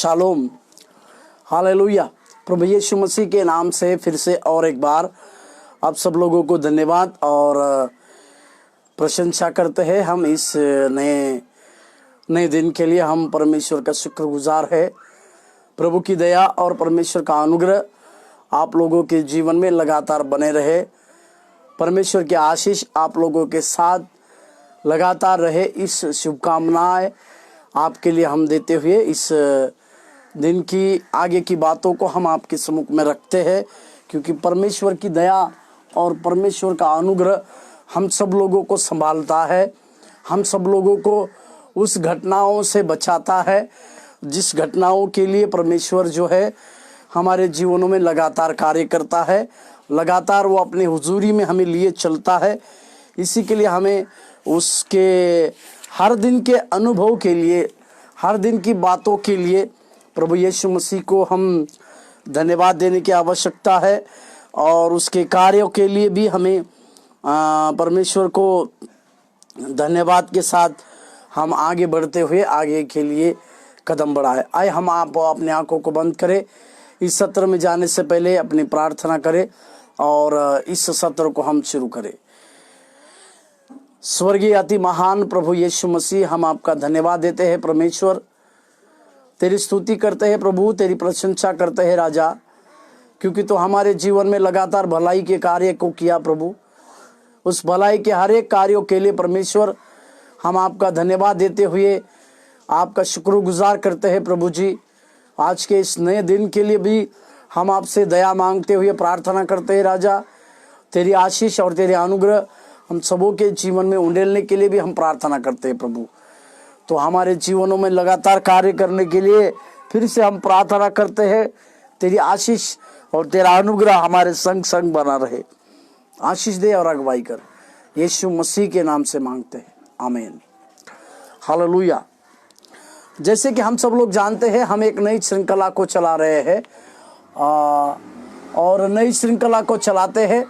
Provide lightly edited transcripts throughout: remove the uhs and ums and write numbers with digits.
Shalom, hallelujah. प्रभु यीशु मसीह के नाम से फिर से और एक बार आप सब लोगों को धन्यवाद और प्रशंसा करते हैं। हम इस नए दिन के लिए हम परमेश्वर का शुक्रगुजार है। प्रभु की दया और परमेश्वर का अनुग्रह आप लोगों के जीवन में लगातार बने रहे। परमेश्वर की आशीष आप लोगों के साथ लगातार रहे, इस शुभकामनाएं आपके लिए हम देते हुए इस दिन की आगे की बातों को हम आपके सम्मुख में रखते हैं, क्योंकि परमेश्वर की दया और परमेश्वर का अनुग्रह हम सब लोगों को संभालता है, हम सब लोगों को उस घटनाओं से बचाता है जिस घटनाओं के लिए परमेश्वर जो है हमारे जीवनों में लगातार कार्य करता है। लगातार वो अपने हुजूरी में हमें लिए चलता है। इसी के लिए हमें उसके हर दिन के अनुभव के लिए, हर दिन की बातों के लिए प्रभु यीशु मसीह को हम धन्यवाद देने की आवश्यकता है और उसके कार्यों के लिए भी हमें परमेश्वर को धन्यवाद के साथ हम आगे बढ़ते हुए आगे के लिए कदम बढ़ाए। आए हम आप अपने आंखों को बंद करें। इस सत्र में जाने से पहले अपनी प्रार्थना करें और इस सत्र को हम शुरू करें। स्वर्गीय अति महान प्रभु यीशु मसीह, हम आपका धन्यवाद देते हैं। परमेश्वर, तेरी स्तुति करते हैं प्रभु, तेरी प्रशंसा करते हैं राजा, क्योंकि तो हमारे जीवन में लगातार भलाई के कार्य को किया प्रभु। उस भलाई के हर एक कार्यों के लिए परमेश्वर हम आपका धन्यवाद देते हुए आपका शुक्रगुजार करते हैं प्रभु जी। आज के इस नए दिन के लिए भी हम आपसे दया मांगते हुए प्रार्थना करते हैं राजा। तेरी आशीष और तेरे अनुग्रह हम सबों के जीवन में उंडेलने के लिए भी हम प्रार्थना करते हैं प्रभु। तो हमारे जीवनों में लगातार कार्य करने के लिए फिर से हम प्रार्थना करते हैं। तेरी आशीष और तेरा अनुग्रह हमारे संग संग बना रहे। आशीष दे और अगुवाई कर, यीशु मसीह के नाम से मांगते हैं, आमीन। हालेलुया। जैसे कि हम सब लोग जानते हैं, हम एक नई श्रृंखला को चला रहे हैं और नई श्रृंखला को चलाते हैं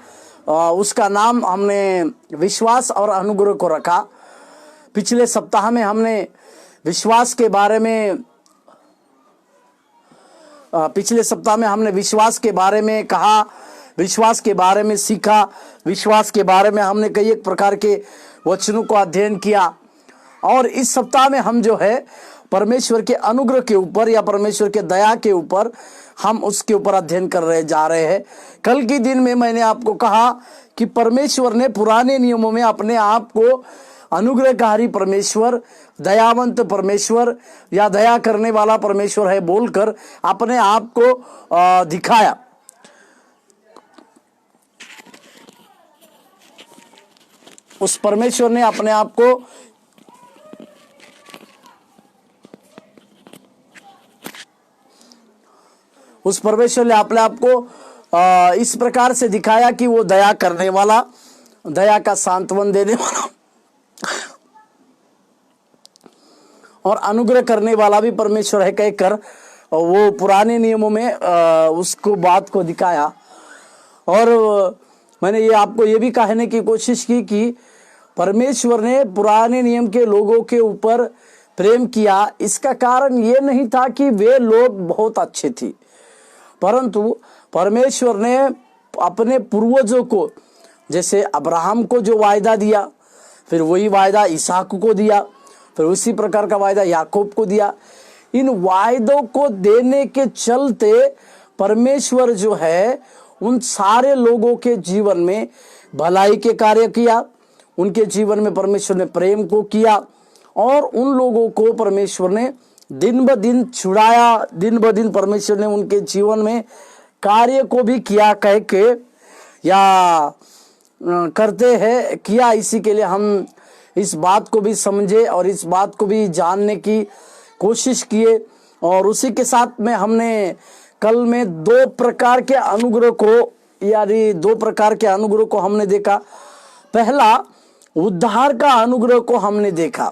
उसका नाम हमने विश्वास और अनुग्रह को रखा। पिछले सप्ताह में हमने विश्वास के बारे में विश्वास के बारे में कहा, विश्वास के बारे में सीखा, विश्वास के बारे में हमने कई एक प्रकार के वचनों को अध्ययन किया। और इस सप्ताह में हम जो है परमेश्वर के अनुग्रह के ऊपर या परमेश्वर के दया के ऊपर हम उसके ऊपर अध्ययन जा रहे हैं। कल के दिन में मैंने आपको कहा कि परमेश्वर ने पुराने नियमों में अपने आप को अनुग्रहकारी परमेश्वर, दयावंत परमेश्वर या दया करने वाला परमेश्वर है बोलकर अपने आप को दिखाया। उस परमेश्वर ने अपने आप को अपने आप को इस प्रकार से दिखाया कि वो दया करने वाला, दया का सांत्वन देने वाला और अनुग्रह करने वाला भी परमेश्वर है कहकर वो पुराने नियमों में उसको बात को दिखाया। और मैंने ये आपको ये भी कहने की कोशिश की कि परमेश्वर ने पुराने नियम के लोगों के ऊपर प्रेम किया। इसका कारण ये नहीं था कि वे लोग बहुत अच्छे थे, परंतु परमेश्वर ने अपने पूर्वजों को, जैसे अब्राहम को जो वायदा दिया, फिर वही वायदा इसहाक को दिया, फिर उसी प्रकार का वायदा याकूब को दिया। इन वायदों को देने के चलते परमेश्वर जो है उन सारे लोगों के जीवन में भलाई के कार्य किया, उनके जीवन में परमेश्वर ने प्रेम को किया और उन लोगों को परमेश्वर ने दिन ब दिन छुड़ाया। दिन ब दिन परमेश्वर ने उनके जीवन में कार्य को भी किया कह के या करते हैं किया। इसी के लिए हम इस बात को भी समझे और इस बात को भी जानने की कोशिश किए। और उसी के साथ में हमने कल में दो प्रकार के अनुग्रह को हमने देखा। पहला, उद्धार का अनुग्रह को हमने देखा,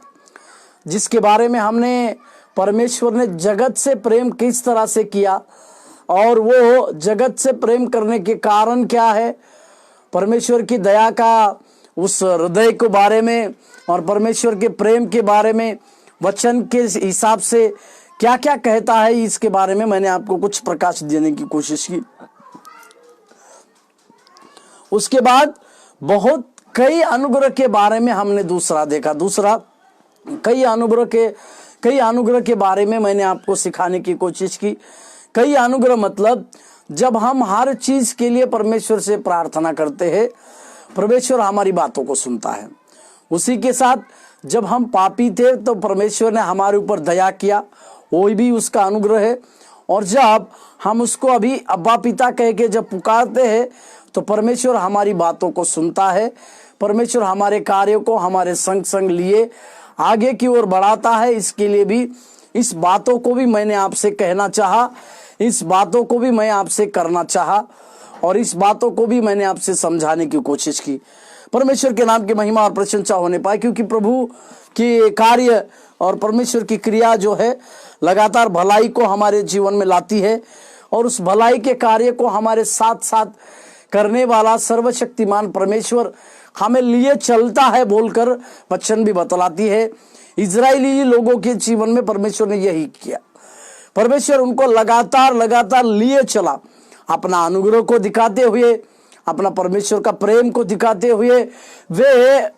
जिसके बारे में हमने परमेश्वर ने जगत से प्रेम किस तरह से किया और वो जगत से प्रेम करने के कारण क्या है, परमेश्वर की दया का उस हृदय के बारे में और परमेश्वर के प्रेम के बारे में वचन के हिसाब से क्या क्या कहता है इसके बारे में मैंने आपको कुछ प्रकाश देने की कोशिश की। उसके बाद बहुत कई अनुग्रह के बारे में हमने दूसरा देखा। कई अनुग्रह के बारे में मैंने आपको सिखाने की कोशिश की। कई अनुग्रह मतलब जब हम हर चीज के लिए परमेश्वर से प्रार्थना करते हैं, परमेश्वर हमारी बातों को सुनता है। उसी के साथ जब हम पापी थे तो परमेश्वर ने हमारे ऊपर दया किया, वो भी उसका अनुग्रह है। और जब हम उसको अभी अब्बा पिता कह के जब पुकारते हैं तो परमेश्वर हमारी बातों को सुनता है। परमेश्वर हमारे कार्यों को हमारे संग संग लिए आगे की ओर बढ़ाता है। इसके लिए भी इस बातों को भी मैंने आपसे कहना चाहा, इस बातों को भी मैं आपसे करना चाहा और इस बातों को भी मैंने आपसे समझाने की कोशिश की। परमेश्वर के नाम की महिमा और प्रशंसा होने पाए, क्योंकि प्रभु की कार्य और परमेश्वर की क्रिया जो है लगातार भलाई को हमारे जीवन में लाती है और उस भलाई के कार्य को हमारे साथ साथ करने वाला सर्वशक्तिमान परमेश्वर हमें लिए चलता है बोलकर वचन भी बतलाती है। इजरायली लोगों के जीवन में परमेश्वर ने यही किया। परमेश्वर उनको लगातार लिए चला, अपना अनुग्रह को दिखाते हुए, अपना परमेश्वर का प्रेम को दिखाते हुए वे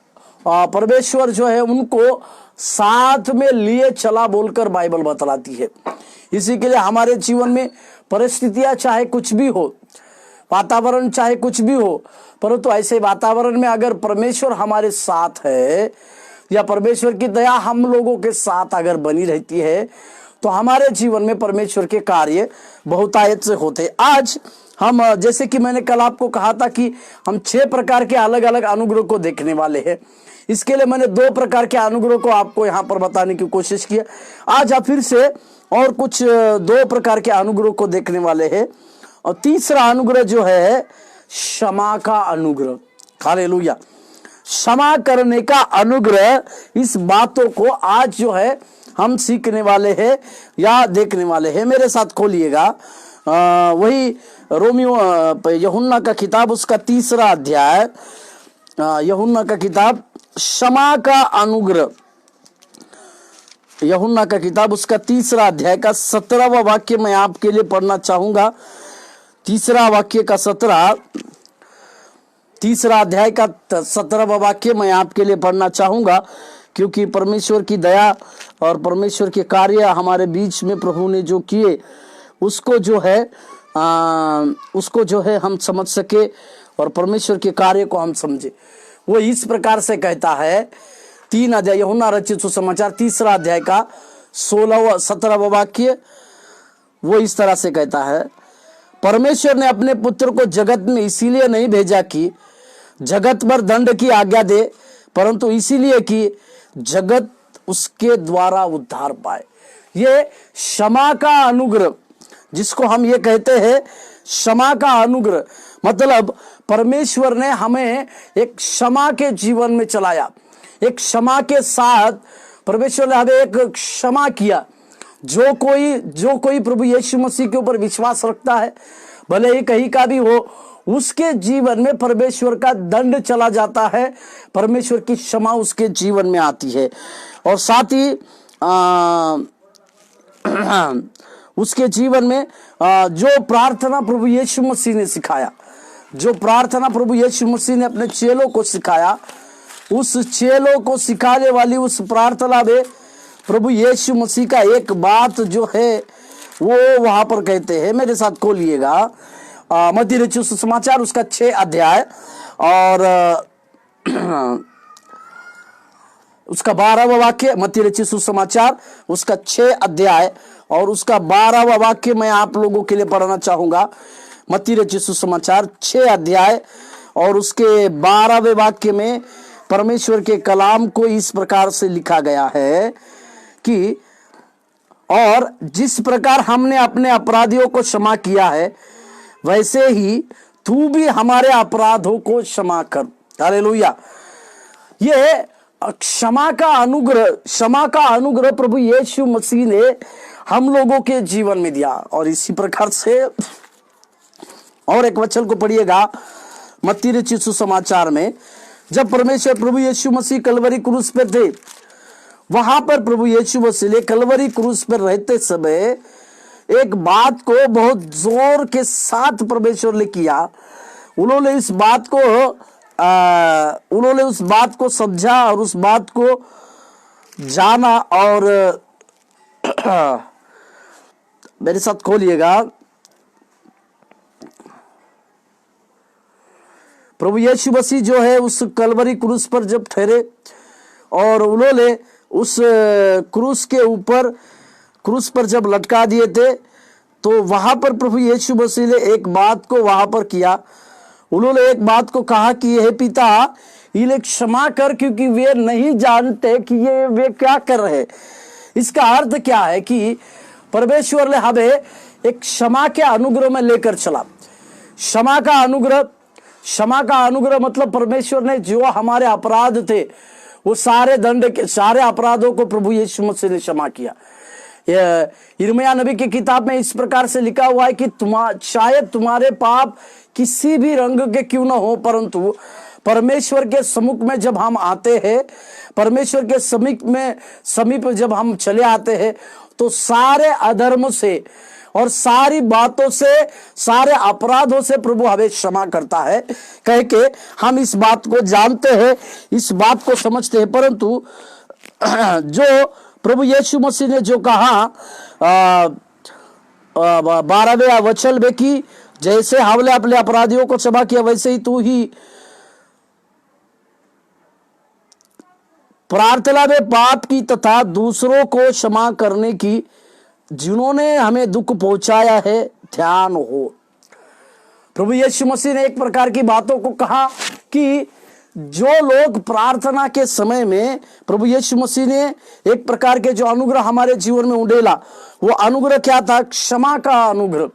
परमेश्वर जो है उनको साथ में लिए चला बोलकर बाइबल बतलाती है। इसी के लिए हमारे जीवन में परिस्थितियां चाहे कुछ भी हो, वातावरण चाहे कुछ भी हो, परंतु ऐसे वातावरण में अगर परमेश्वर हमारे साथ है या परमेश्वर की दया हम लोगों के साथ अगर बनी रहती है तो हमारे जीवन में परमेश्वर के कार्य बहुतायत से होते। आज हम जैसे कि मैंने कल आपको कहा था कि हम 6 प्रकार के अलग अलग अनुग्रह को देखने वाले हैं। इसके लिए मैंने 2 प्रकार के अनुग्रह को आपको यहाँ पर बताने की कोशिश की। आज आप फिर से और कुछ 2 प्रकार के अनुग्रह को देखने वाले हैं। और तीसरा अनुग्रह जो है क्षमा का अनुग्रह। हालेलुया, क्षमा करने का अनुग्रह। इस बातों को आज जो है हम सीखने वाले हैं या देखने वाले हैं। मेरे साथ खोलिएगा वही यूहन्ना का किताब, उसका 3रा अध्याय, यूहन्ना का किताब क्षमा का अनुग्रह, यूहन्ना का किताब उसका 3रा अध्याय का 17वां वाक्य मैं आपके लिए पढ़ना चाहूंगा। 3रा वाक्य का 3रा अध्याय का 17वां वाक्य मैं आपके लिए पढ़ना चाहूंगा, क्योंकि परमेश्वर की दया और परमेश्वर के कार्य हमारे बीच में प्रभु ने जो किए उसको जो है हम समझ सके और परमेश्वर के कार्य को हम समझे। वो इस प्रकार से कहता है, 3 अध्याय यूहन्ना रचित सुसमाचार 3रा अध्याय का 17वां वाक्य, वो इस तरह से कहता है, परमेश्वर ने अपने पुत्र को जगत में इसीलिए नहीं भेजा कि जगत पर दंड की आज्ञा दे, परंतु इसीलिए कि जगत उसके द्वारा उद्धार पाए। ये क्षमा का अनुग्रह जिसको हम ये कहते हैं, क्षमा का अनुग्रह मतलब परमेश्वर ने हमें एक क्षमा के जीवन में चलाया। एक क्षमा के साथ परमेश्वर ने हमें एक क्षमा किया। जो कोई प्रभु यीशु मसीह के ऊपर विश्वास रखता है, भले ही कहीं का भी हो, उसके जीवन में परमेश्वर का दंड चला जाता है, परमेश्वर की क्षमा उसके जीवन में आती है। और साथ ही उसके जीवन में जो प्रार्थना प्रभु यीशु मसीह ने सिखाया, जो प्रार्थना प्रभु यीशु मसीह ने अपने चेलों को सिखाया, उस चेलों को सिखाने वाली उस प्रार्थना में प्रभु यीशु मसीह का एक बात जो है वो वहां पर कहते हैं। मेरे साथ खोलिएगा मत्ती रचित सुसमाचार उसका 6 अध्याय और उसका 12वां वाक्य। मत्ती रचित सुसमाचार उसका 6 अध्याय और उसका 12वां वाक्य मैं आप लोगों के लिए पढ़ना चाहूंगा। मत्ती रचित सुसमाचार 6 अध्याय और उसके 12वें वाक्य में परमेश्वर के कलाम को इस प्रकार से लिखा गया है कि और जिस प्रकार हमने अपने अपराधियों को क्षमा किया है, वैसे ही तू भी हमारे अपराधों को क्षमा कर। हालेलुया। ये क्षमा का अनुग्रह प्रभु यीशु मसीह ने हम लोगों के जीवन में दिया। और इसी प्रकार से और एक वचन को पढ़िएगा मत्ती रचित सुसमाचार में, जब परमेश्वर प्रभु यीशु मसीह कलवरी क्रूस पे थे, वहां पर प्रभु यीशु मसीह ने कलवरी क्रूस पर रहते समय एक बात को बहुत जोर के साथ परमेश्वर ने किया। उन्होंने इस बात को समझा और उस बात को जाना। और मेरे साथ खोलिएगा, प्रभु यीशु मसीह जो है उस कलवरी क्रूस पर जब ठहरे और उन्होंने उस क्रूस पर जब लटका दिए थे, तो वहां पर प्रभु यीशु मसीह ने एक बात को वहां पर किया। उन्होंने एक बात को कहा कि हे पिता, इन्हें क्षमा कर, क्योंकि वे नहीं जानते कि वे क्या कर रहे। इसका अर्थ क्या है कि परमेश्वर ने हमें एक क्षमा के अनुग्रह में लेकर चला। क्षमा का अनुग्रह मतलब परमेश्वर ने जो हमारे अपराध थे वो सारे अपराधों को प्रभु यीशु मसीह ने क्षमा किया। यिर्मयाह नबी की किताब में इस प्रकार से लिखा हुआ है कि शायद तुम्हारे पाप किसी भी रंग के क्यों न हो, परंतु परमेश्वर के सम्मुख में जब हम आते हैं, परमेश्वर के समीप जब हम चले आते हैं, तो सारे अधर्म से और सारी बातों से, सारे अपराधों से प्रभु हमें क्षमा करता है। कह के हम इस बात को जानते हैं, इस बात को समझते हैं। परंतु जो प्रभु यीशु मसीह ने जो कहा 12वें वचन में कि जैसे हमने अपने अपराधियों को क्षमा किया, वैसे ही तू ही प्रार्थना में पाप की तथा दूसरों को क्षमा करने की, जिन्होंने हमें दुख पहुंचाया है, ध्यान हो। प्रभु यीशु मसीह ने एक प्रकार की बातों को कहा कि जो लोग प्रार्थना के समय में, प्रभु यीशु मसीह ने एक प्रकार के जो अनुग्रह हमारे जीवन में उंडेला, वो अनुग्रह क्या था? क्षमा का अनुग्रह।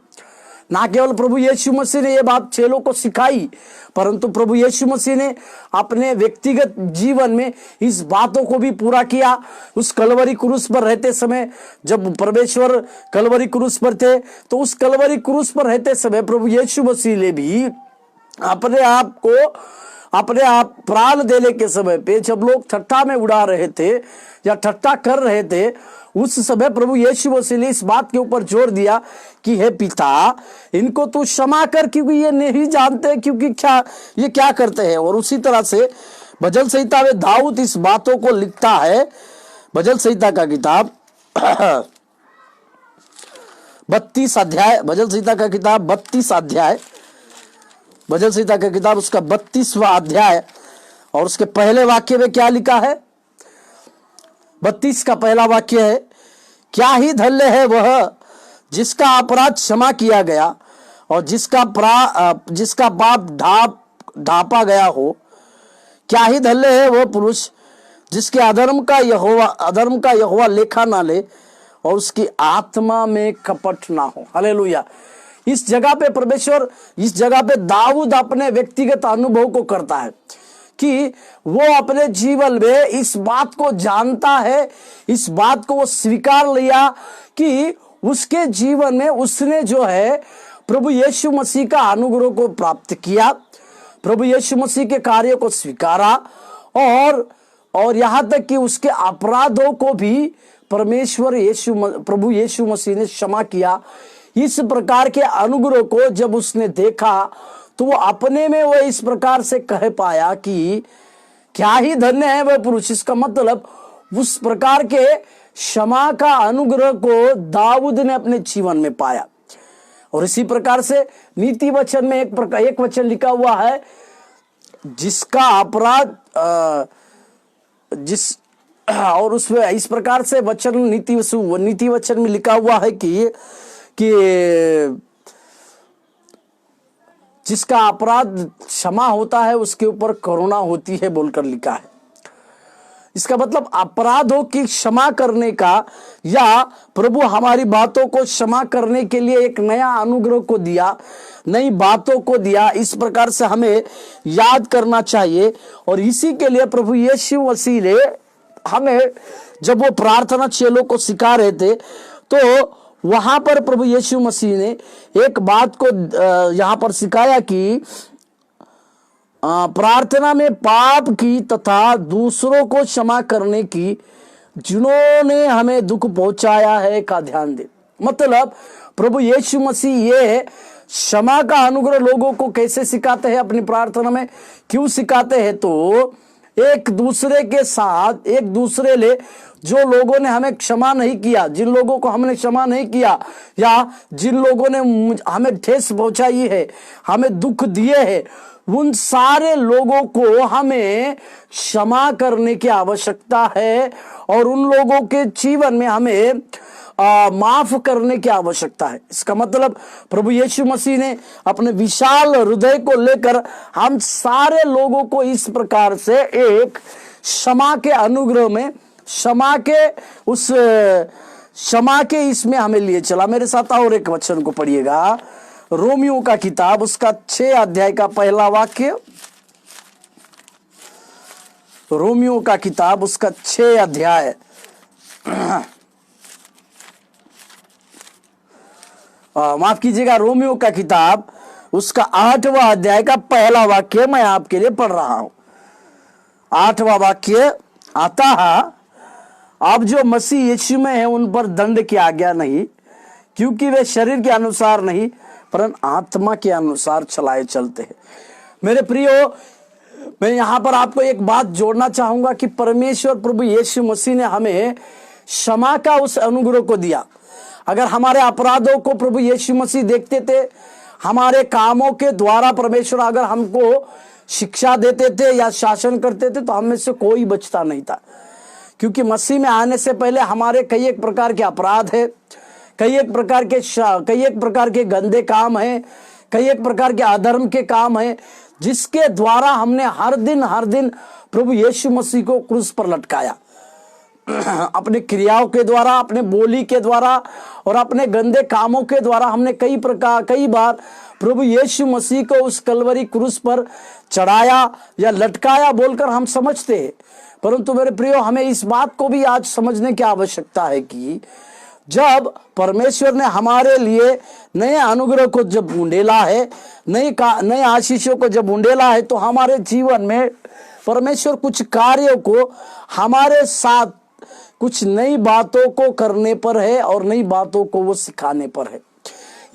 ना केवल प्रभु यीशु मसीह ने ये बात चेलों को सिखाई, परंतु प्रभु यीशु मसीह ने अपने व्यक्तिगत जीवन में इस बातों को भी पूरा किया। उस कलवरी क्रूस पर रहते समय, जब परमेश्वर कलवरी क्रूस पर थे, तो उस कलवरी क्रूस पर रहते समय प्रभु यीशु मसीह ने भी अपने आप प्राण देने के समय पे, जब लोग ठट्ठा में उड़ा रहे थे या ठट्ठा कर रहे थे, उस समय प्रभु यीशु मसीह ने इस बात के ऊपर जोर दिया कि हे पिता, इनको तू क्षमा कर, क्योंकि ये नहीं जानते क्योंकि ये क्या करते हैं। और उसी तरह से भजन संहिता में दाऊद इस बातों को लिखता है। भजन संहिता का किताब 32 अध्याय, भजन संहिता का किताब 32 अध्याय, भजन संहिता का किताब उसका 32वां अध्याय, और उसके पहले वाक्य में क्या लिखा है? 32 का पहला वाक्य है, क्या ही धन्य है वह जिसका अपराध क्षमा किया गया और जिसका पाप ढांपा गया हो। क्या ही धन्य है वह पुरुष जिसके अधर्म का यहोवा लेखा ना ले और उसकी आत्मा में कपट ना हो। हालेलुया। इस जगह पे दाऊद अपने व्यक्तिगत अनुभव को करता है कि वो अपने जीवन में इस बात को जानता है, इस बात को वो स्वीकार लिया कि उसके जीवन में उसने जो है प्रभु यीशु मसीह का अनुग्रह को प्राप्त किया, प्रभु यीशु मसीह के कार्यों को स्वीकारा, और यहाँ तक कि उसके अपराधों को भी प्रभु यीशु मसीह ने क्षमा किया। इस प्रकार के अनुग्रह को जब उसने देखा, तो वो अपने में वो इस प्रकार से कह पाया कि क्या ही धन्य है वह पुरुष। इसका मतलब उस प्रकार के क्षमा का अनुग्रह को दाऊद ने अपने जीवन में पाया। और इसी प्रकार से नीति वचन में एक वचन लिखा हुआ है, जिसका अपराध और उसमें इस प्रकार से वचन नीति वचन में लिखा हुआ है कि जिसका अपराध क्षमा होता है उसके ऊपर करुणा होती है बोलकर लिखा है। इसका मतलब अपराधों की क्षमा करने का, या प्रभु हमारी बातों को क्षमा करने के लिए एक नया अनुग्रह को दिया, नई बातों को दिया। इस प्रकार से हमें याद करना चाहिए। और इसी के लिए प्रभु यीशु मसीह ने हमें, जब वो प्रार्थना चेलों को सिखा रहे थे, तो वहां पर प्रभु यीशु मसीह ने एक बात को यहां पर सिखाया कि प्रार्थना में पाप की तथा दूसरों को क्षमा करने की, जिन्होंने हमें दुख पहुंचाया है का ध्यान दे। मतलब प्रभु यीशु मसीह ये क्षमा का अनुग्रह लोगों को कैसे सिखाते हैं अपनी प्रार्थना में, क्यों सिखाते हैं? तो एक दूसरे के साथ, एक दूसरे ले जो लोगों ने हमें क्षमा नहीं किया, जिन लोगों को हमने क्षमा नहीं किया, या जिन लोगों ने हमें ठेस पहुंचाई है, हमें दुख दिए हैं, उन सारे लोगों को हमें क्षमा करने की आवश्यकता है और उन लोगों के जीवन में हमें माफ करने की आवश्यकता है। इसका मतलब प्रभु यीशु मसीह ने अपने विशाल हृदय को लेकर हम सारे लोगों को इस प्रकार से एक क्षमा के अनुग्रह में, क्षमा के इसमें हमें लिए चला। मेरे साथ और एक वचन को पढ़िएगा, रोमियो का किताब उसका 6 अध्याय का पहला वाक्य। रोमियो का किताब उसका 6 अध्याय माफ कीजिएगा, रोमियो का किताब उसका 8वां अध्याय का पहला वाक्य मैं आपके लिए पढ़ रहा हूं। 8वां वाक्य आता है, अब जो मसीह यीशु में है उन पर दंड की आज्ञा नहीं, क्योंकि वे शरीर के अनुसार नहीं परंतु आत्मा के अनुसार चलाए चलते हैं। मेरे प्रियो, मैं यहां पर आपको एक बात जोड़ना चाहूंगा कि परमेश्वर प्रभु यीशु मसीह ने हमें क्षमा का उस अनुग्रह को दिया। अगर हमारे अपराधों को प्रभु यीशु मसीह देखते थे, हमारे कामों के द्वारा परमेश्वर अगर हमको शिक्षा देते थे या शासन करते थे, तो हम में से कोई बचता नहीं था। क्योंकि मसीह में आने से पहले हमारे कई एक प्रकार के अपराध है, कई एक प्रकार के गंदे काम है, कई एक प्रकार के अधर्म के काम है, जिसके द्वारा हमने हर दिन प्रभु यीशु मसीह को क्रूस पर लटकाया। अपने क्रियाओं के द्वारा, अपने बोली के द्वारा और अपने गंदे कामों के द्वारा हमने कई बार प्रभु यीशु मसीह को उस कलवरी क्रूस पर चढ़ाया या लटकाया बोलकर हम समझते हैं। परंतु मेरे प्रियो, हमें इस बात को भी आज समझने की आवश्यकता है कि जब परमेश्वर ने हमारे लिए नए अनुग्रह को जब उंडेला है, नए आशीषों को जब उंडेला है, तो हमारे जीवन में परमेश्वर कुछ कार्यों को हमारे साथ कुछ नई बातों को करने पर है और नई बातों को वो सिखाने पर है।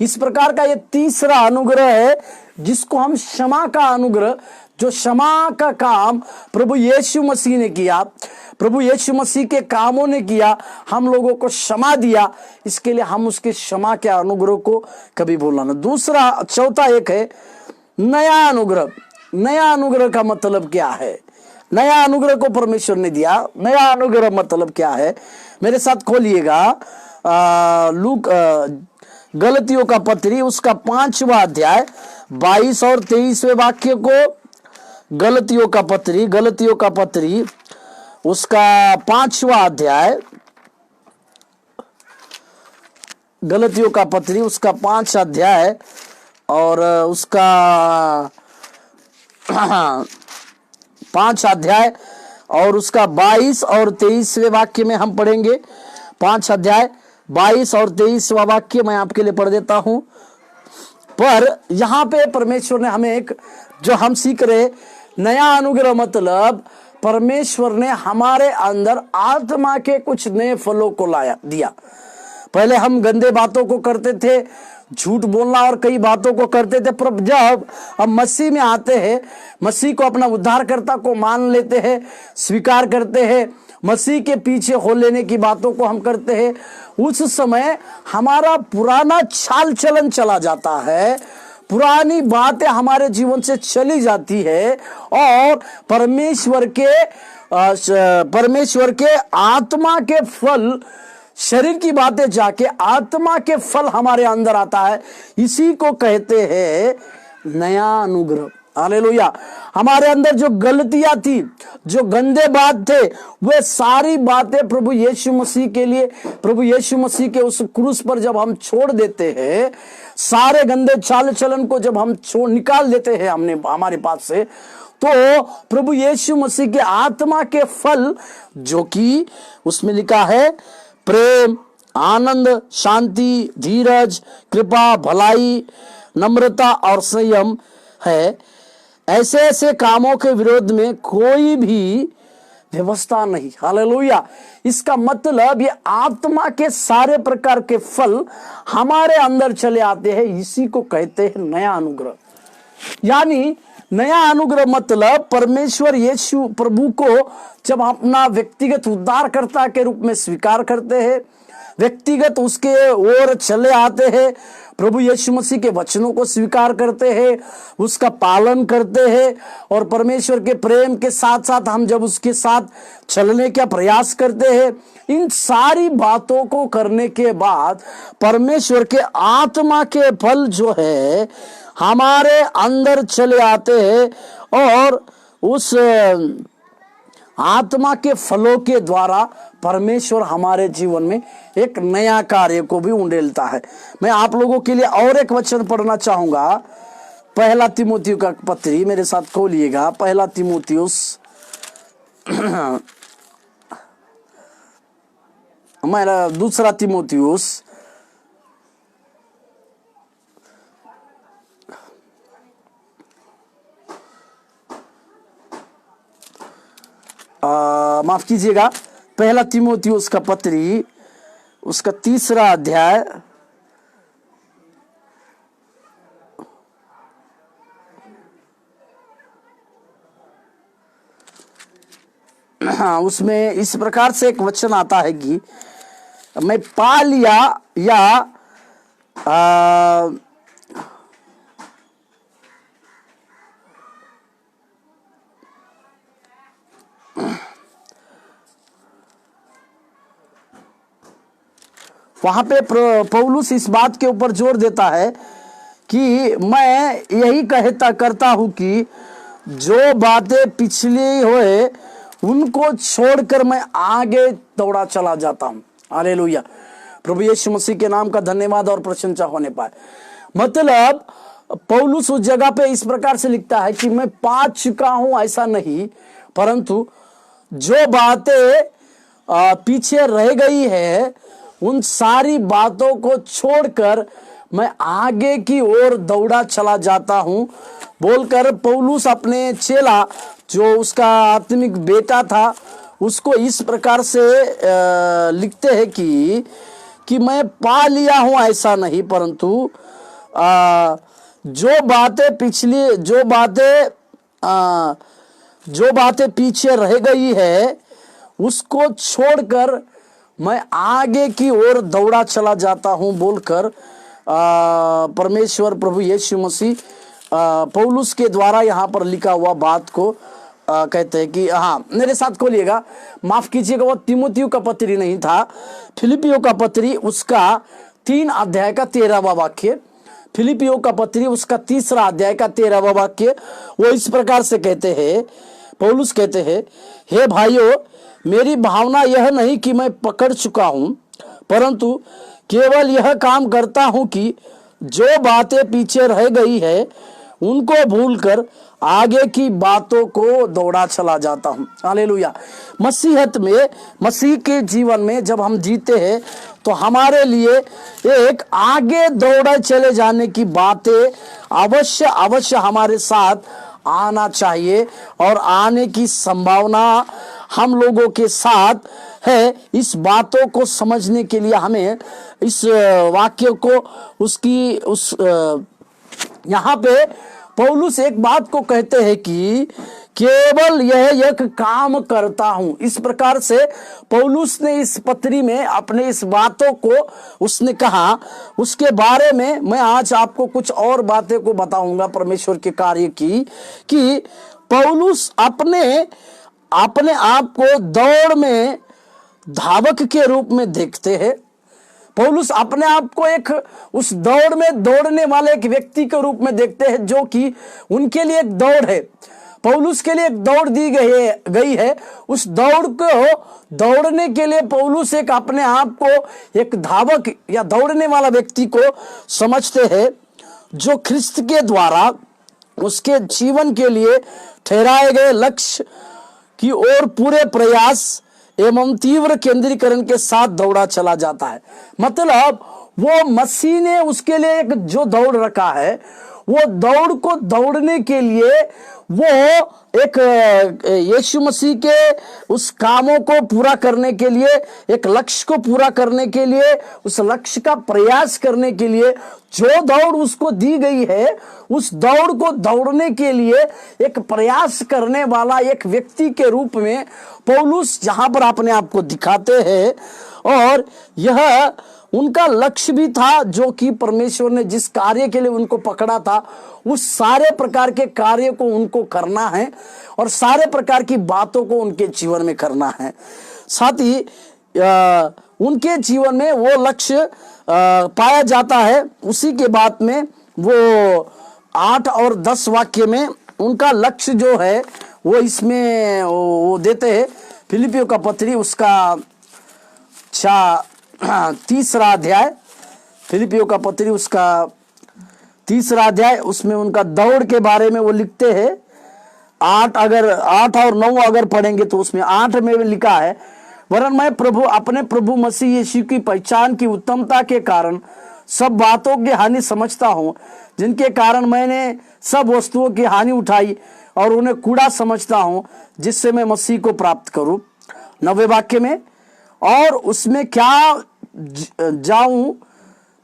इस प्रकार का ये तीसरा अनुग्रह है जिसको हम क्षमा का अनुग्रह, जो क्षमा का काम प्रभु यीशु मसीह ने किया, प्रभु यीशु मसीह के कामों ने किया, हम लोगों को क्षमा दिया, इसके लिए हम उसके क्षमा के अनुग्रह को कभी भूलना ना। दूसरा, चौथा एक है नया अनुग्रह। नया अनुग्रह का मतलब क्या है? नया अनुग्रह को परमेश्वर ने दिया। नया अनुग्रह मतलब क्या है? मेरे साथ खोलिएगा गलतियों का पत्री उसका 5वां अध्याय 22 और 23वें वाक्य को। गलतियों का पत्री उसका 5वां अध्याय, गलतियों का पत्री उसका 5 अध्याय और उसका 5 अध्याय और उसका 22 और 23वें वाक्य में हम पढ़ेंगे। 5 अध्याय 22 और 23वां वाक्य मैं आपके लिए पढ़ देता हूं। पर यहां पे परमेश्वर ने हमें एक, जो हम सीख रहे नया अनुग्रह, मतलब परमेश्वर ने हमारे अंदर आत्मा के कुछ नए फलों को दिया। पहले हम गंदे बातों को करते थे, झूठ बोलना और कई बातों को करते थे, पर जब हम मसीह में आते हैं, मसीह को अपना उद्धारकर्ता को मान लेते हैं, स्वीकार करते हैं, मसीह के पीछे हो लेने की बातों को हम करते हैं, उस समय हमारा पुराना चाल चलन चला जाता है, पुरानी बातें हमारे जीवन से चली जाती है और परमेश्वर के आत्मा के फल, शरीर की बातें जाके आत्मा के फल हमारे अंदर आता है। इसी को कहते हैं नया अनुग्रह। हालेलुया। हमारे अंदर जो गलतियां थी, जो गंदे बात थे, वे सारी बातें प्रभु यीशु मसीह के लिए, प्रभु यीशु मसीह के उस क्रूस पर जब हम छोड़ देते हैं, सारे गंदे चाल चलन को जब हम निकाल देते हैं हमारे पास से, तो प्रभु यीशु मसीह के आत्मा के फल, जो कि उसमें लिखा है प्रेम, आनंद, शांति, धीरज, कृपा, भलाई, नम्रता और संयम है, ऐसे कामों के विरोध में कोई भी व्यवस्था नहीं। हालेलुया। इसका मतलब ये आत्मा के सारे प्रकार के फल हमारे अंदर चले आते हैं, इसी को कहते हैं नया अनुग्रह। यानी नया अनुग्रह मतलब परमेश्वर यीशु प्रभु को जब अपना व्यक्तिगत उद्धारकर्ता के रूप में स्वीकार करते हैं, व्यक्तिगत उसके ओर चले आते हैं, प्रभु यीशु मसीह के वचनों को स्वीकार करते हैं, उसका पालन करते हैं, और परमेश्वर के प्रेम के साथ साथ हम जब उसके साथ चलने का प्रयास करते हैं, इन सारी बातों को करने के बाद परमेश्वर के आत्मा के फल जो है हमारे अंदर चले आते हैं, और उस आत्मा के फलों के द्वारा परमेश्वर हमारे जीवन में एक नया कार्य को भी उंडेलता है। मैं आप लोगों के लिए और एक वचन पढ़ना चाहूंगा, पहला तीमुथियुस का पत्री, मेरे साथ खोलिएगा, पहला तीमुथियुस मेरा दूसरा तीमुथियुस माफ कीजिएगा, पहला तीमुथियुस का पत्री उसका 3 अध्याय उसमें इस प्रकार से एक वचन आता है कि मैं पा लिया या वहां पे पौलुस इस बात के ऊपर जोर देता है कि मैं यही करता हूं कि जो बातें पिछली हुए उनको छोड़कर मैं आगे दौड़ा चला जाता हूं। हालेलुया। प्रभु यीशु मसीह के नाम का धन्यवाद और प्रशंसा होने पाए। मतलब पौलुस उस जगह पे इस प्रकार से लिखता है कि मैं पा चुका हूं ऐसा नहीं, परंतु जो बातें पीछे रह गई है उन सारी बातों को छोड़कर मैं आगे की ओर दौड़ा चला जाता हूं बोलकर पौलुस अपने चेला जो उसका आत्मिक बेटा था उसको इस प्रकार से लिखते हैं कि मैं पा लिया हूं ऐसा नहीं, परंतु जो बातें पीछे रह गई है उसको छोड़कर मैं आगे की ओर दौड़ा चला जाता हूं बोलकर परमेश्वर प्रभु यीशु मसीह पौलुस के द्वारा यहाँ पर लिखा हुआ बात को कहते हैं कि हाँ, मेरे साथ खोलिएगा, माफ कीजिएगा, वो तीमुथियुस का पत्री नहीं था, फिलिपियों का पत्री उसका 3 अध्याय का 13वां वाक्य, फिलिपियों का पत्री उसका 3 अध्याय का 13वां वाक्य, वो इस प्रकार से कहते हैं, पौलुस कहते हैं, हे भाइयों, मेरी भावना यह नहीं कि मैं पकड़ चुका हूं, परंतु केवल यह काम करता हूं कि जो बातें पीछे रह गई है उनको भूलकर आगे की बातों को दौड़ा चला जाता हूं। हालेलुया। मसीहत में, मसीह के जीवन में जब हम जीते हैं तो हमारे लिए एक आगे दौड़ा चले जाने की बातें अवश्य हमारे साथ आना चाहिए, और आने की संभावना हम लोगों के साथ है। इस बातों को समझने के लिए हमें इस वाक्य को यहाँ पे पौलुस एक बात को कहते हैं कि केवल यह एक काम करता हूं। इस प्रकार से पौलुस ने इस पत्री में अपने इस बातों को उसने कहा, उसके बारे में मैं आज आपको कुछ और बातें को बताऊंगा परमेश्वर के कार्य की, कि पौलुस अपने आप को दौड़ में धावक के रूप में देखते हैं। पौलुस अपने आप को एक उस दौड़ में दौड़ने वाले एक व्यक्ति के रूप में देखते हैं, जो कि उनके लिए एक दौड़ है, पौलुस के लिए एक दौड़ दी गई है। उस दौड़ को दौड़ने के लिए पौलुस एक अपने आप को एक धावक या दौड़ने वाला व्यक्ति को समझते हैं, जो ख्रिस्त के द्वारा उसके जीवन के लिए ठहराए गए लक्ष्य की ओर पूरे प्रयास एवं तीव्र केंद्रीकरण के साथ दौड़ा चला जाता है। मतलब वो मसीह ने उसके लिए एक जो दौड़ रखा है वो दौड़ को दौड़ने के लिए वो एक यीशु मसीह के उस कामों को पूरा करने के लिए, एक लक्ष्य को पूरा करने के लिए, उस लक्ष्य का प्रयास करने के लिए जो दौड़ उसको दी गई है, उस दौड़ को दौड़ने के लिए एक प्रयास करने वाला एक व्यक्ति के रूप में पौलुस जहां पर अपने आप को दिखाते हैं। और यह उनका लक्ष्य भी था जो कि परमेश्वर ने जिस कार्य के लिए उनको पकड़ा था, उस सारे प्रकार के कार्य को उनको करना है और सारे प्रकार की बातों को उनके जीवन में करना है। साथ ही उनके जीवन में वो लक्ष्य पाया जाता है। उसी के बाद में वो 8 और 10 वाक्य में उनका लक्ष्य जो है वो इसमें वो देते हैं। फिलिपियों का पत्री उसका 3रा अध्याय, फिलिपियों का पत्री उसका 3रा अध्याय, उसमें उनका दौड़ के बारे में वो लिखते हैं। 8 और 9 अगर पढ़ेंगे तो उसमें 8 में भी लिखा है, वरन मैं अपने प्रभु मसीह यीशु की पहचान की उत्तमता के कारण सब बातों की हानि समझता हूँ, जिनके कारण मैंने सब वस्तुओं की हानि उठाई और उन्हें कूड़ा समझता हूँ, जिससे मैं मसीह को प्राप्त करूँ। 9वें वाक्य में, और उसमें क्या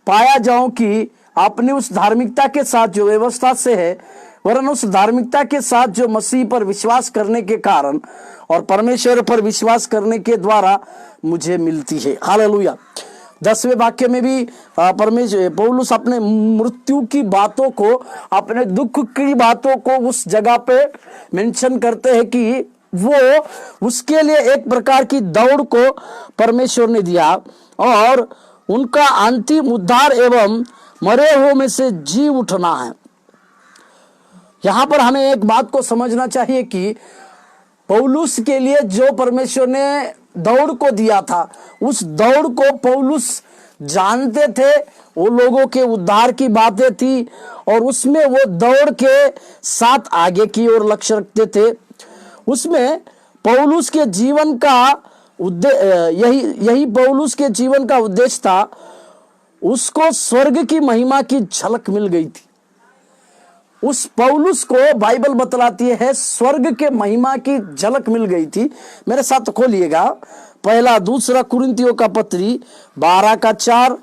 पाया जाऊं कि अपनी उस धार्मिकता के साथ जो व्यवस्था से है, वरन उस धार्मिकता के साथ जो मसीह पर विश्वास करने के कारण और परमेश्वर पर विश्वास करने के द्वारा मुझे मिलती है। हालेलुया। 10वें वाक्य में भी पौलुस अपने मृत्यु की बातों को, अपने दुख की बातों को उस जगह पे मेंशन करते हैं कि वो उसके लिए एक प्रकार की दौड़ को परमेश्वर ने दिया और उनका अंतिम उद्धार एवं मरे हुए में से जी उठना है। यहां पर हमें एक बात को समझना चाहिए कि पौलुस के लिए जो परमेश्वर ने दौड़ को दिया था, उस दौड़ को पौलुस जानते थे, वो लोगों के उद्धार की बातें थी और उसमें वो दौड़ के साथ आगे की ओर लक्ष्य रखते थे। उसमें पौलुस के जीवन का यही पौलुस के जीवन का उद्देश्य था। उसको स्वर्ग की महिमा की झलक मिल गई थी। उस पौलुस को बाइबल बतलाती है स्वर्ग के महिमा की झलक मिल गई थी। मेरे साथ खोलिएगा, पहला 2 कुरिन्थियों का पत्री 12:4,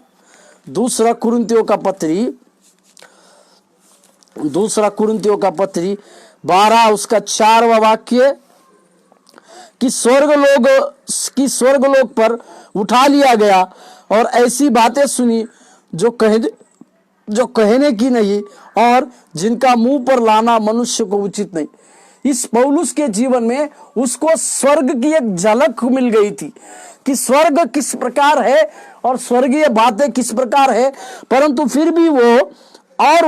2 कुरिन्थियों का पत्री 12 उसका 4वां वाक्य कि स्वर्ग लोग पर उठा लिया गया और ऐसी बातें सुनी जो कहने की नहीं और जिनका मुंह पर लाना मनुष्य को उचित नहीं। इस पौलुस के जीवन में उसको स्वर्ग की एक झलक मिल गई थी कि स्वर्ग किस प्रकार है और स्वर्गीय बातें किस प्रकार है, परंतु फिर भी वो और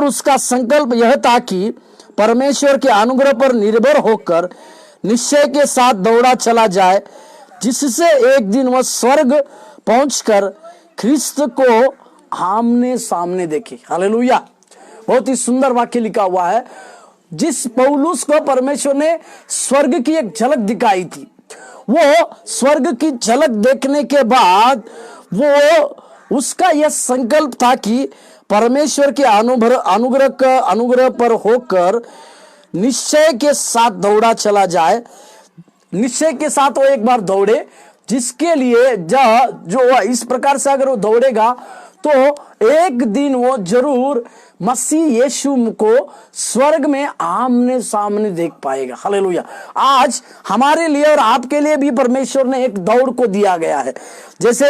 उसका संकल्प यह था कि परमेश्वर के अनुग्रह पर निर्भर होकर निश्चय के साथ दौड़ा चला जाए, जिससे एक दिन वह स्वर्ग पहुंचकर ख्रिस्त को आमने सामने देखे। हालेलुया। बहुत ही सुंदर वाक्य लिखा हुआ है। जिस पौलुस को परमेश्वर ने स्वर्ग की एक झलक दिखाई थी, वो स्वर्ग की झलक देखने के बाद वो उसका यह संकल्प था कि परमेश्वर के अनुग्रह पर होकर निश्चय के साथ दौड़ा चला जाए। निश्चय के साथ वो एक बार दौड़े, जिसके लिए जो इस प्रकार से अगर वो दौड़ेगा तो एक दिन वो जरूर मसीह यीशु को स्वर्ग में आमने सामने देख पाएगा। हालेलुया। आज हमारे लिए और आपके लिए भी परमेश्वर ने एक दौड़ को दिया गया है। जैसे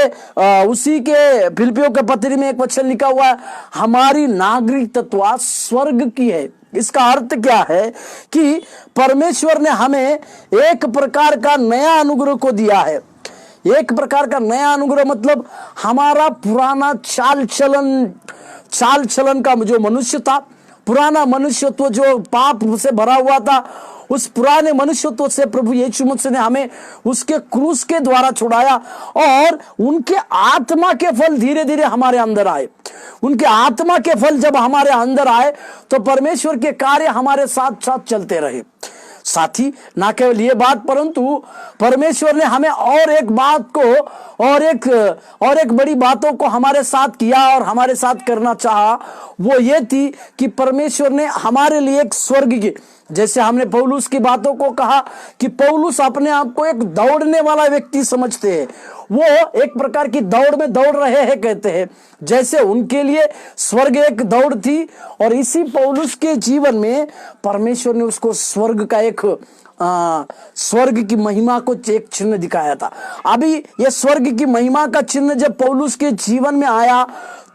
उसी के फिलिपियों के पत्री में एक वचन लिखा हुआ है, हमारी नागरिकता स्वर्ग की है। इसका अर्थ क्या है कि परमेश्वर ने हमें एक प्रकार का नया अनुग्रह को दिया है। एक प्रकार का नया अनुग्रह मतलब हमारा पुराना चाल चलन का जो मनुष्य था, पुराना मनुष्यत्व जो पाप से भरा हुआ था, उस पुराने मनुष्यत्व से प्रभु यीशु मसीह ने हमें उसके क्रूस के द्वारा छुड़ाया और उनके आत्मा के फल धीरे धीरे हमारे अंदर आए। उनके आत्मा के फल जब हमारे अंदर आए तो परमेश्वर के कार्य हमारे साथ साथ चलते रहे। साथी, ना केवल ये बात, परंतु परमेश्वर ने हमें और एक बात को और एक बड़ी बातों को हमारे साथ किया और हमारे साथ करना चाहा। वो ये थी कि परमेश्वर ने हमारे लिए एक स्वर्ग की, जैसे हमने पौलुस की बातों को कहा कि पौलुस अपने आप को एक दौड़ने वाला व्यक्ति समझते हैं, वो एक प्रकार की दौड़ में दौड़ रहे हैं कहते हैं, जैसे उनके लिए स्वर्ग एक दौड़ थी। और इसी पौलुस के जीवन में परमेश्वर ने उसको स्वर्ग का एक स्वर्ग की महिमा को एक चिन्ह दिखाया था। अभी ये स्वर्ग की महिमा का चिन्ह जब पौलुस के जीवन में आया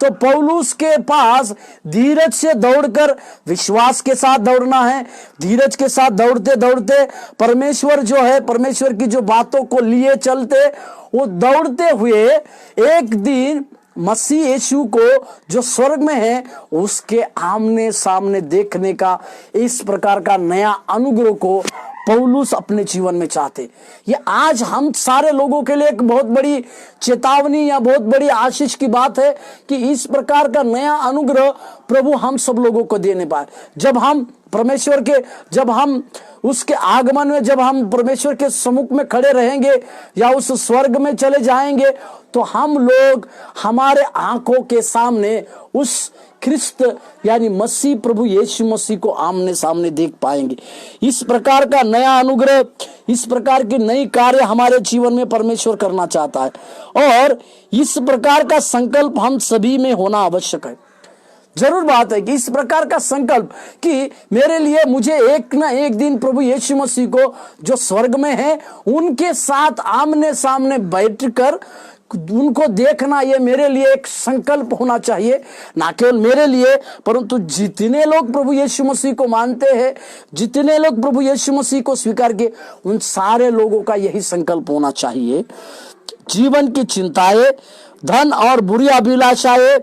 तो पौलुस के पास धीरज से दौड़कर विश्वास के साथ दौड़ना है। धीरज के साथ दौड़ते दौड़ते परमेश्वर जो है, परमेश्वर की जो बातों को लिए चलते, वो दौड़ते हुए एक दिन मसीह यीशु को जो स्वर्ग में है उसके आमने सामने देखने का इस प्रकार का नया अनुग्रह को पौलुस अपने जीवन में चाहते। ये आज हम सारे लोगों के लिए एक बहुत बड़ी चेतावनी या बहुत बड़ी आशीष की बात है कि इस प्रकार का नया अनुग्रह प्रभु हम सब लोगों को देने पाए। जब हम परमेश्वर के, जब हम उसके आगमन में, जब हम परमेश्वर के सम्मुख में खड़े रहेंगे या उस स्वर्ग में चले जाएंगे तो हम लोग हमारे आंखों के सामने उस ख्रिस्त यानी मसीह प्रभु यीशु मसीह को आमने सामने देख पाएंगे। इस प्रकार का नया अनुग्रह, इस प्रकार की नई कार्य हमारे जीवन में परमेश्वर करना चाहता है और इस प्रकार का संकल्प हम सभी में होना आवश्यक है। जरूर बात है कि इस प्रकार का संकल्प कि मेरे लिए मुझे एक ना एक दिन प्रभु यीशु मसीह को जो स्वर्ग में है उनके साथ आमने सामने बैठकर उनको देखना, ये मेरे लिए एक संकल्प होना चाहिए। ना केवल मेरे लिए परंतु जितने लोग प्रभु यीशु मसीह को मानते हैं, जितने लोग प्रभु यीशु मसीह को स्वीकार किए, उन सारे लोगों का यही संकल्प होना चाहिए। जीवन की चिंताएं, धन और बुरी अभिलाषाएं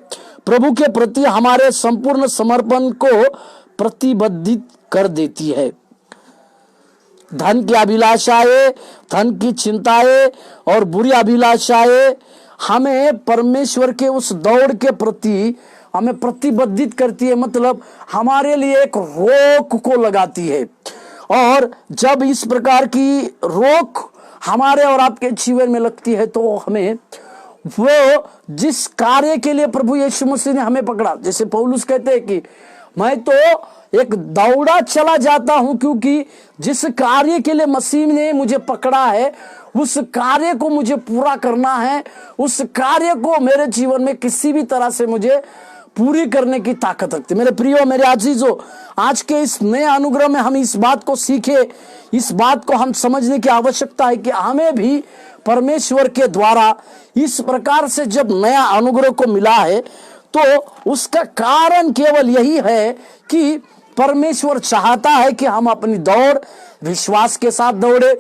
प्रभु के प्रति हमारे संपूर्ण समर्पण को प्रतिबंधित कर देती है। धन की अभिलाषाएं, धन की चिंताएं और बुरी अभिलाषाएं हमें परमेश्वर के उस दौड़ के प्रति हमें प्रतिबंधित करती है, मतलब हमारे लिए एक रोक को लगाती है। और जब इस प्रकार की रोक हमारे और आपके जीवन में लगती है तो हमें वो जिस कार्य के लिए प्रभु यीशु मसीह ने हमें पकड़ा, जैसे पौलुस कहते हैं कि मैं तो एक दौड़ा चला जाता हूं क्योंकि जिस कार्य के लिए मसीह ने मुझे पकड़ा है उस कार्य को मुझे पूरा करना है, उस कार्य को मेरे जीवन में किसी भी तरह से मुझे पूरी करने की ताकत रखती। मेरे प्रियो, मेरे अजीजों, आज के इस नए अनुग्रह में हम इस बात को सीखे, इस बात को हम समझने की आवश्यकता है कि हमें भी परमेश्वर के द्वारा इस प्रकार से जब नया अनुग्रह को मिला है तो उसका कारण केवल यही है कि परमेश्वर चाहता है कि हम अपनी दौड़ विश्वास के साथ दौड़े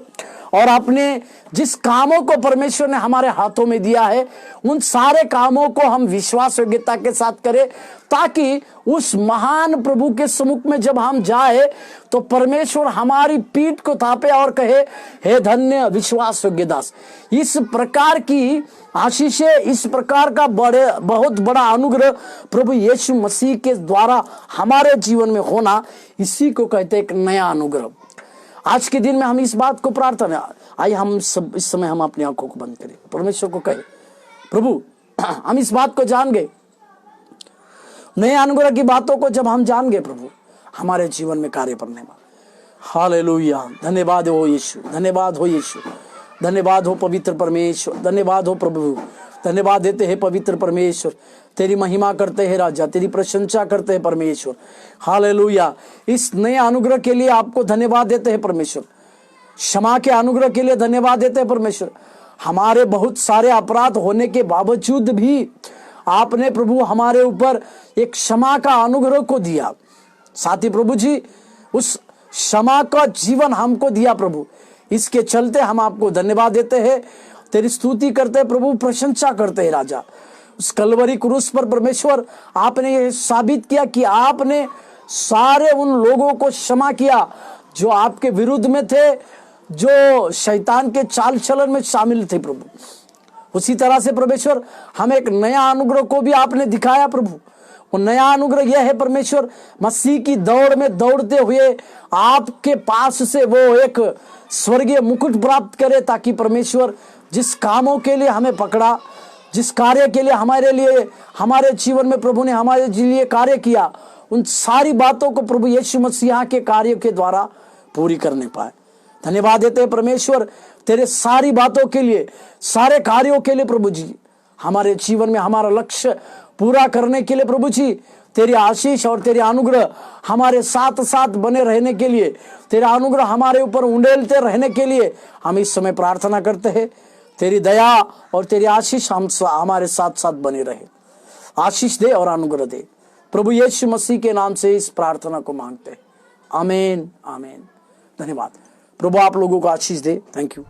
और अपने जिस कामों को परमेश्वर ने हमारे हाथों में दिया है उन सारे कामों को हम विश्वास योग्यता के साथ करें, ताकि उस महान प्रभु के सम्मुख में जब हम जाए तो परमेश्वर हमारी पीठ को थापे और कहे, हे धन्य विश्वास योग्य दास। इस प्रकार की आशीषें, इस प्रकार का बहुत बड़ा अनुग्रह प्रभु यीशु मसीह के द्वारा हमारे जीवन में होना, इसी को कहते एक नया अनुग्रह। आज के दिन में हम इस बात को प्रार्थना, आइए हम सब इस समय हम अपनी आंखों को बंद करें, परमेश्वर को कहे, प्रभु हम इस बात को जान गए, नए अनुग्रह की बातों को जब हम जान गए प्रभु, हमारे जीवन में कार्य करने में। हालेलुया, धन्यवाद हो यीशु, धन्यवाद हो यीशु, धन्यवाद हो पवित्र परमेश्वर, धन्यवाद हो प्रभु, धन्यवाद देते हैं पवित्र परमेश्वर, तेरी महिमा करते हैं राजा, तेरी प्रशंसा करते हैं परमेश्वर। हालेलुया, इस नए अनुग्रह के लिए आपको धन्यवाद देते हैं परमेश्वर, क्षमा के अनुग्रह के लिए धन्यवाद देते हैं परमेश्वर। हमारे बहुत सारे अपराध होने के बावजूद भी आपने प्रभु हमारे ऊपर एक क्षमा का अनुग्रह को दिया, साथ ही प्रभु जी उस क्षमा का जीवन हमको दिया प्रभु। इसके चलते हम आपको धन्यवाद देते हैं, तेरी स्तुति करते हैं प्रभु, प्रशंसा करते हैं राजा। उस कलवरी क्रूस पर परमेश्वर आपने ये साबित किया कि आपने सारे उन लोगों को क्षमा किया जो आपके विरुद्ध में थे, जो शैतान के चाल चलन में शामिल थे प्रभु। उसी तरह से परमेश्वर हमें एक नया अनुग्रह को भी आपने दिखाया प्रभु, वो नया अनुग्रह यह है परमेश्वर, मसीह की दौड़ में दौड़ते हुए आपके पास से वो एक स्वर्गीय मुकुट प्राप्त करे, ताकि परमेश्वर जिस कामों के लिए हमें पकड़ा, जिस कार्य के लिए हमारे लिए, हमारे जीवन में प्रभु ने हमारे लिए कार्य किया, उन सारी बातों को प्रभु यीशु मसीह के कार्य के द्वारा पूरी करने पाए। धन्यवाद देते हैं परमेश्वर तेरे सारी बातों के लिए, सारे कार्यों के लिए प्रभु जी। हमारे जीवन में हमारा लक्ष्य पूरा करने के लिए प्रभु जी तेरी आशीष और तेरे अनुग्रह हमारे साथ साथ बने रहने के लिए, तेरा अनुग्रह हमारे ऊपर उंडेलते रहने के लिए हम इस समय प्रार्थना करते हैं। तेरी दया और तेरी आशीष हमारे साथ साथ बने रहे। आशीष दे और अनुग्रह दे, प्रभु यीशु मसीह के नाम से इस प्रार्थना को मांगते हैं। आमीन आमीन। धन्यवाद। प्रभु आप लोगों को आशीष दे। Thank you.